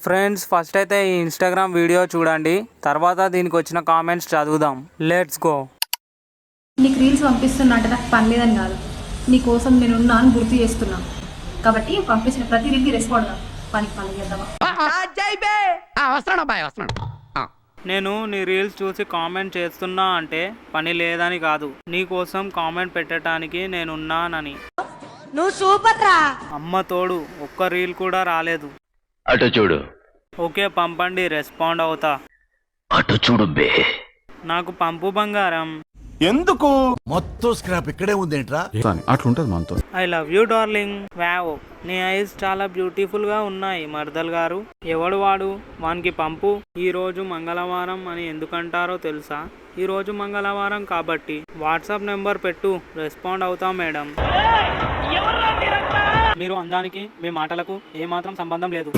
Friends first అయితే ఈ Instagram video చూడండి, తర్వాత దీనికి వచ్చిన కామెంట్స్ చదువుదాం. Let's go. నీకు రీల్స్ పంపిస్తున్నా అంటే నాకు పని లేదని కాదు, నీ కోసం నేను ఉన్నా అని గుర్తు చేస్తున్నా. కాబట్టి పంపించిన ప్రతి రీల్కి రెస్పాండ్ గా పని చేద్దామా. నేను నీ రీల్స్ చూసి కామెంట్ చేస్తున్నా అంటే పని లేదని కాదు, నీ కోసం కామెంట్ పెట్టడానికి నేనున్నానని. నువ్వు సూపర్ రా. అమ్మ తోడు ఒక్క రీల్ కూడా రాలేదు. అటు చూడు. ఓకే పంపండి, రెస్పాండ్ అవుతా. అటు చూడు బే. నాకు పంపు బంగారం. ఎందుకు మొత్తం స్క్రాప్ ఇక్కడే ఉందేంట్రా? అట్లుంటది మనతో. I love you darling. Wow, నీ ఐస్ చాలా బ్యూటిఫుల్ గా ఉన్నాయి మర్దల్ గారు. ఎవడు వాడు? వానికి పంపు. ఈ రోజు మంగళవారం అని ఎందుకంటారో తెలుసా? ఈ రోజు మంగళవారం కాబట్టి వాట్సాప్ నెంబర్ పెట్టు, రెస్పాండ్ అవుతాం మేడం. మీరు అందానికి మీ మాటలకు ఏమాత్రం సంబంధం లేదు.